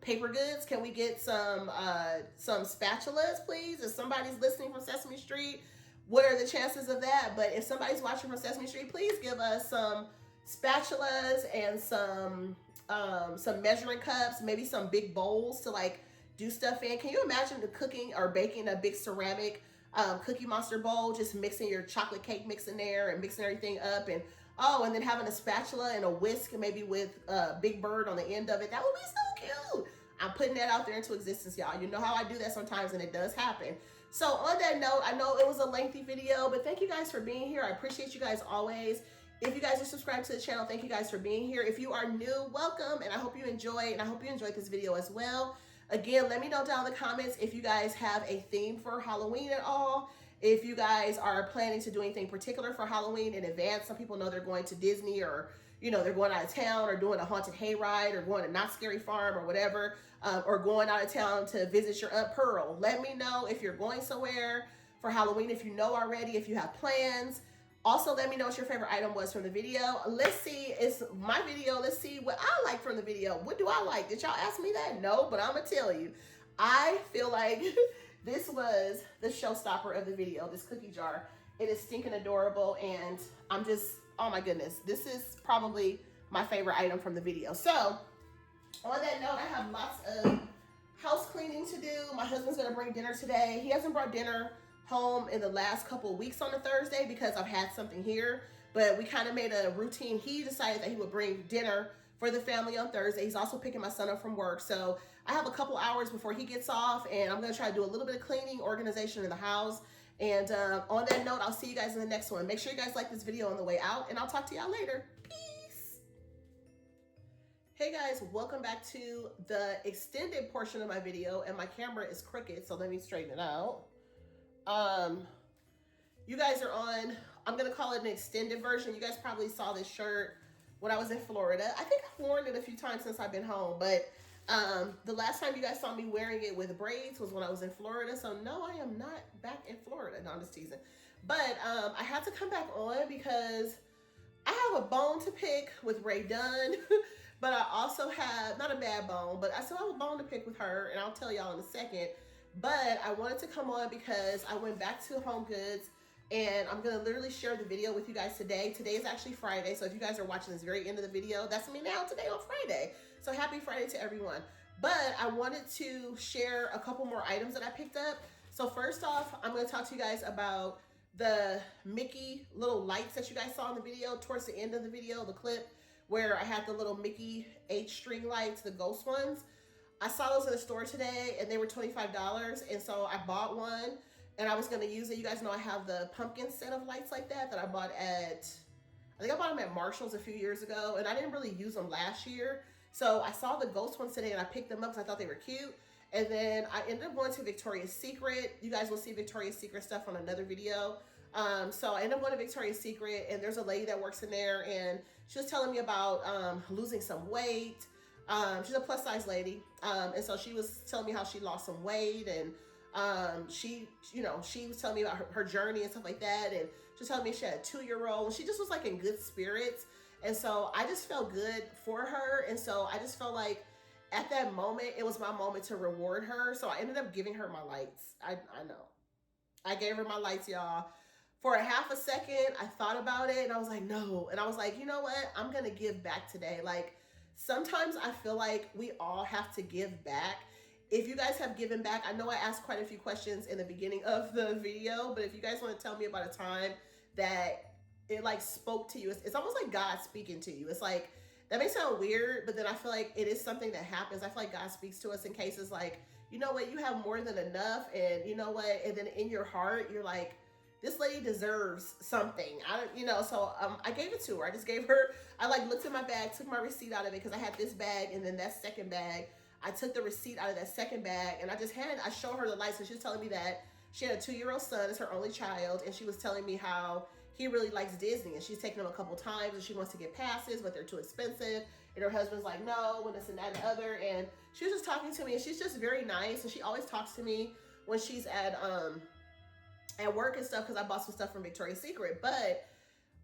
paper goods. Can we get some spatulas, please? If somebody's listening from Sesame Street, what are the chances of that? But if somebody's watching from Sesame Street, please give us some spatulas and some measuring cups, maybe some big bowls to like do stuff in. Can you imagine the cooking or baking a big ceramic Cookie Monster bowl, just mixing your chocolate cake mix in there and mixing everything up, and and then having a spatula and a whisk, maybe with a Big Bird on the end of it. That would be so cute. I'm putting that out there into existence, y'all. You know how I do that sometimes, and it does happen. So on that note, I know it was a lengthy video, but thank you guys for being here. I appreciate you guys always. If you guys are subscribed to the channel, thank you guys for being here. If you are new, welcome, and I hope you enjoy, and I hope you enjoyed this video as well. Again, let me know down in the comments if you guys have a theme for Halloween at all. If you guys are planning to do anything particular for Halloween in advance. Some people know they're going to Disney, or they're going out of town, or doing a haunted hayride, or going to Not Scary Farm, or whatever, or going out of town to visit your Aunt Pearl. Let me know if you're going somewhere for Halloween, if you know already, if you have plans. Also, let me know what your favorite item was from the video. Let's see, it's my video. Let's see what I like from the video. What do I like? Did y'all ask me that? No, but I'm gonna tell you. I feel like this was the showstopper of the video, this cookie jar. It is stinking adorable, and I'm just, oh my goodness. This is probably my favorite item from the video. So, on that note, I have lots of house cleaning to do. My husband's gonna bring dinner today. He hasn't brought dinner home in the last couple of weeks on a Thursday because I've had something here, but we kind of made a routine. He decided that he would bring dinner for the family on Thursday. He's also picking my son up from work. So I have a couple hours before he gets off, and I'm gonna try to do a little bit of cleaning, organization in the house. And on that note, I'll see you guys in the next one. Make sure you guys like this video on the way out, and I'll talk to y'all later. Peace. Hey guys, welcome back to the extended portion of my video, and my camera is crooked, so let me straighten it out. You guys are on, I'm gonna call it an extended version. You guys probably saw this shirt when I was in Florida. I think I've worn it a few times since I've been home, but the last time you guys saw me wearing it with braids was when I was in Florida. So no, I am not back in Florida. No, I'm just teasing. But I had to come back on because I have a bone to pick with Ray Dunn, but I also have, not a bad bone, but I still have a bone to pick with her, and I'll tell y'all in a second. But I wanted to come on because I went back to Homegoods, and I'm gonna literally share the video with you guys today. Today is actually Friday, so if you guys are watching this very end of the video, that's me now today on Friday. So happy Friday to everyone. But I wanted to share a couple more items that I picked up. So first off, I'm gonna talk to you guys about the Mickey little lights that you guys saw in the video towards the end of the video, the clip where I had the little Mickey H-string lights, the ghost ones. I saw those in the store today, and they were $25, and so I bought one, and I was gonna use it. You guys know I have the pumpkin set of lights like that I bought at, I think I bought them at Marshall's a few years ago, and I didn't really use them last year. So I saw the ghost ones today, and I picked them up because I thought they were cute. And then I ended up going to Victoria's Secret. You guys will see Victoria's Secret stuff on another video. So I ended up going to Victoria's Secret, and there's a lady that works in there, and she was telling me about losing some weight. She's a plus size lady. And so she was telling me how she lost some weight, and she was telling me about her journey and stuff like that. And she was telling me she had a 2-year-old. She just was like in good spirits. And so I just felt good for her. And so I just felt like at that moment, it was my moment to reward her. So I ended up giving her my lights. I know. I gave her my lights, y'all. For a half a second, I thought about it, and I was like, no. And I was like, you know what? I'm going to give back today. Like, sometimes I feel like we all have to give back. If you guys have given back, I know I asked quite a few questions in the beginning of the video, but if you guys want to tell me about a time that it like spoke to you, it's almost like God speaking to you. It's like, that may sound weird, but then I feel like it is something that happens. I feel like God speaks to us in cases like, you know what, you have more than enough, and you know what, and then in your heart, you're like, this lady deserves something. So I gave it to her. I just gave her, I like looked in my bag, took my receipt out of it because I had this bag and then that second bag. I took the receipt out of that second bag, and I showed her the lights, and she was telling me that she had a 2-year-old son, it's her only child, and she was telling me how he really likes Disney, and she's taken him a couple times, and she wants to get passes, but they're too expensive, and her husband's like, no, when this and that and the other, and she was just talking to me, and she's just very nice, and she always talks to me when she's at work and stuff, because I bought some stuff from Victoria's Secret, but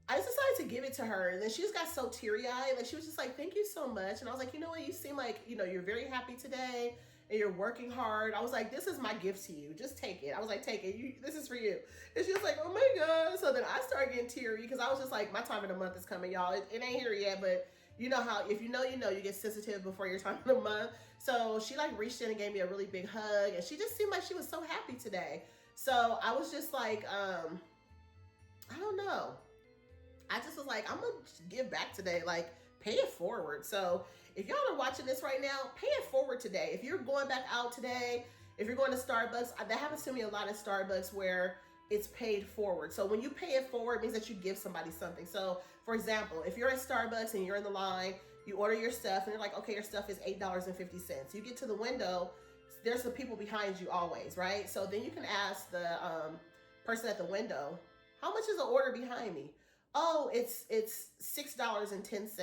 I just decided to give it to her, and then she just got so teary-eyed. Like, she was just like, thank you so much. And I was like, you know what, you seem like, you're very happy today, and you're working hard. I was like, this is my gift to you. Just take it. I was like, take it. This is for you. And she was like, oh my God. So then I started getting teary, because I was just like, my time of the month is coming, y'all. It ain't here yet, but you know how, if you know, you get sensitive before your time of the month. So she like reached in and gave me a really big hug, and she just seemed like she was so happy today. So I was just like, I don't know. I just was like, I'm going to give back today, like pay it forward. So if y'all are watching this right now, pay it forward today. If you're going back out today, if you're going to Starbucks, that happens to me a lot at Starbucks where it's paid forward. So when you pay it forward, it means that you give somebody something. So for example, if you're at Starbucks and you're in the line, you order your stuff and you're like, okay, your stuff is $8.50. You get to the window, there's the people behind you always, right? So then you can ask the person at the window, how much is the order behind me? Oh, it's $6.10.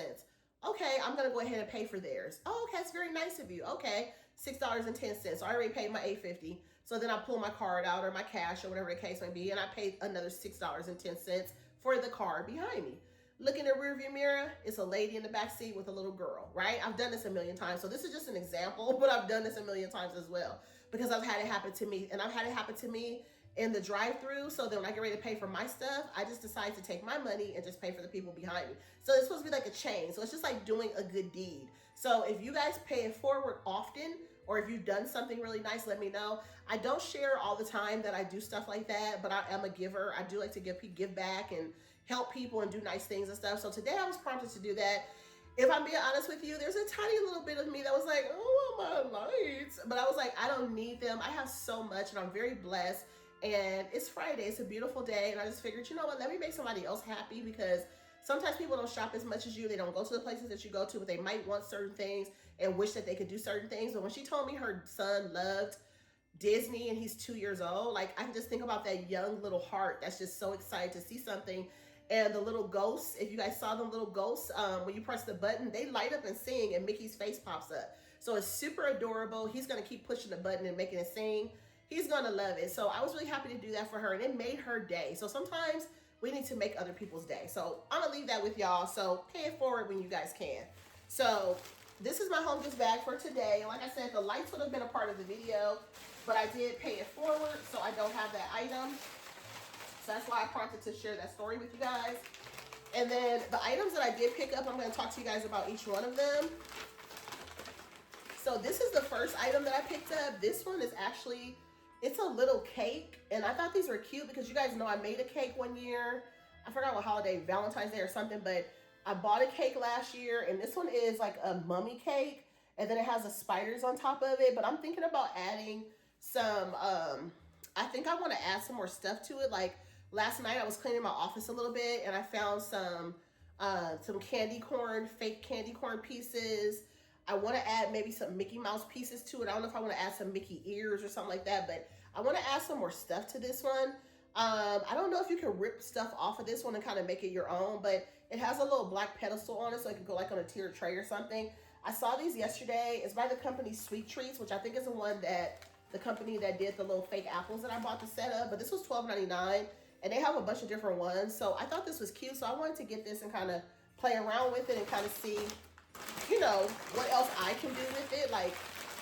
Okay, I'm gonna go ahead and pay for theirs. Oh, okay, that's very nice of you. Okay, $6.10. So I already paid my $8.50. So then I pull my card out or my cash or whatever the case may be, and I paid another $6.10 for the car behind me. Look in the rearview mirror, it's a lady in the back seat with a little girl, right? I've done this a million times. So this is just an example, but I've done this a million times as well because I've had it happen to me. And I've had it happen to me in the drive-thru. So then when I get ready to pay for my stuff, I just decide to take my money and just pay for the people behind me. So it's supposed to be like a chain. So it's just like doing a good deed. So if you guys pay it forward often, or if you've done something really nice, let me know. I don't share all the time that I do stuff like that, but I am a giver. I do like to give back and help people and do nice things and stuff. So today I was prompted to do that. If I'm being honest with you, there's a tiny little bit of me that was like, oh, my lights. But I was like, I don't need them. I have so much and I'm very blessed. And it's Friday, it's a beautiful day. And I just figured, you know what, let me make somebody else happy, because sometimes people don't shop as much as you. They don't go to the places that you go to, but they might want certain things and wish that they could do certain things. But when she told me her son loved Disney and he's 2 years old, like I can just think about that young little heart that's just so excited to see something. And the little ghosts, if you guys saw them little ghosts, when you press the button, they light up and sing and Mickey's face pops up. So it's super adorable. He's gonna keep pushing the button and making it sing. He's gonna love it. So I was really happy to do that for her, and it made her day. So sometimes we need to make other people's day. So I'm gonna leave that with y'all. So pay it forward when you guys can. So this is my home goods bag for today. And like I said, the lights would have been a part of the video, but I did pay it forward, so I don't have that item. So that's why I prompted to share that story with you guys. And then the items that I did pick up, I'm gonna talk to you guys about each one of them. So this is the first item that I picked up. This one is actually, it's a little cake. And I thought these were cute because you guys know I made a cake one year. I forgot what holiday, Valentine's Day or something, but I bought a cake last year, and this one is like a mummy cake. And then it has the spiders on top of it. But I'm thinking about adding some, I think I wanna add some more stuff to it. Like, last night I was cleaning my office a little bit and I found some candy corn, fake candy corn pieces. I want to add maybe some Mickey Mouse pieces to it. I don't know if I want to add some Mickey ears or something like that, but I want to add some more stuff to this one. I don't know if you can rip stuff off of this one and kind of make it your own, but it has a little black pedestal on it so it can go like on a tiered tray or something. I saw these yesterday. It's by the company Sweet Treats, which I think is the one that, the company that did the little fake apples that I bought to set up, but this was $12.99. And they have a bunch of different ones. So I thought this was cute. So I wanted to get this and kind of play around with it and kind of see, you know, what else I can do with it. Like,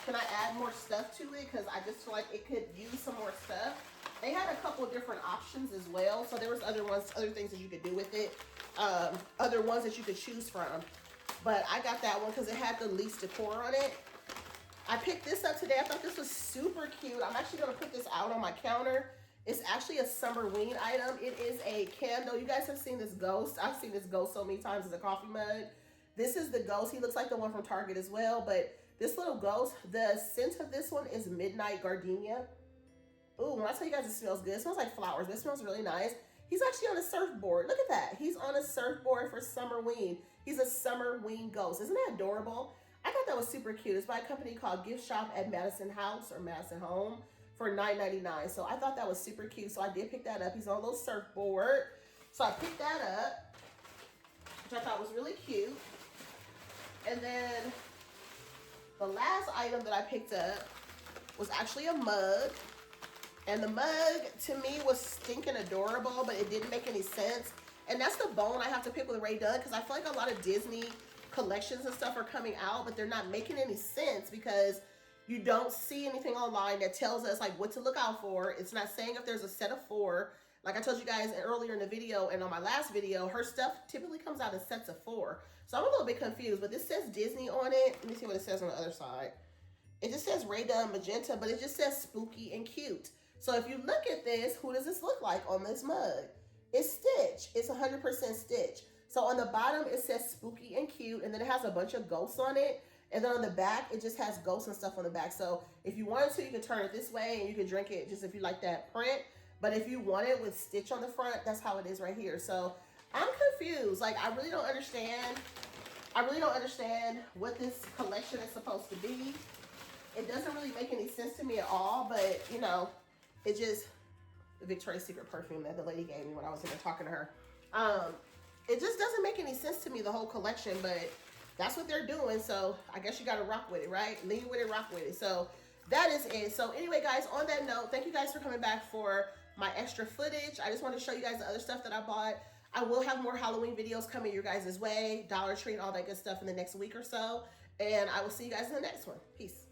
can I add more stuff to it? Because I just feel like it could use some more stuff. They had a couple of different options as well. So there was other things that you could do with it. Other ones that you could choose from. But I got that one because it had the least decor on it. I picked this up today. I thought this was super cute. I'm actually going to put this out on my counter. It's actually a summerween item. It is a candle. You guys have seen this ghost. I've seen this ghost so many times as a coffee mug. This is the ghost. He looks like the one from Target as well, but this little ghost, the scent of this one is Midnight Gardenia. Ooh, when I tell you guys it smells good, it smells like flowers, but it smells really nice. He's actually on a surfboard. Look at that. He's on a surfboard for summerween. He's a summerween ghost. Isn't that adorable? I thought that was super cute. It's by a company called Gift Shop at Madison House or Madison Home for $9.99. So I thought that was super cute. So I did pick that up. He's on a little surfboard. So I picked that up, which I thought was really cute. And then the last item that I picked up was actually a mug. And the mug to me was stinking adorable, but it didn't make any sense. And that's the bone I have to pick with Ray Dunn, because I feel like a lot of Disney collections and stuff are coming out, but they're not making any sense because you don't see anything online that tells us like what to look out for. It's not saying if there's a set of 4. Like I told you guys earlier in the video and on my last video, her stuff typically comes out in sets of 4. So I'm a little bit confused, but this says Disney on it. Let me see what it says on the other side. It just says Ray Dunn Magenta, but it just says spooky and cute. So if you look at this, who does this look like on this mug? It's Stitch. It's 100% Stitch. So on the bottom, it says spooky and cute, and then it has a bunch of ghosts on it. And then on the back, it just has ghosts and stuff on the back. So if you wanted to, you could turn it this way and you could drink it just if you like that print. But if you want it with Stitch on the front, that's how it is right here. So I'm confused. Like, I really don't understand. I really don't understand what this collection is supposed to be. It doesn't really make any sense to me at all, but, you know, it just, the Victoria's Secret perfume that the lady gave me when I was in there talking to her. It just doesn't make any sense to me, the whole collection, but that's what they're doing. So I guess you got to rock with it, right? Lean with it, rock with it. So that is it. So anyway, guys, on that note, thank you guys for coming back for my extra footage. I just want to show you guys the other stuff that I bought. I will have more Halloween videos coming your guys' way, Dollar Tree and all that good stuff in the next week or so. And I will see you guys in the next one. Peace.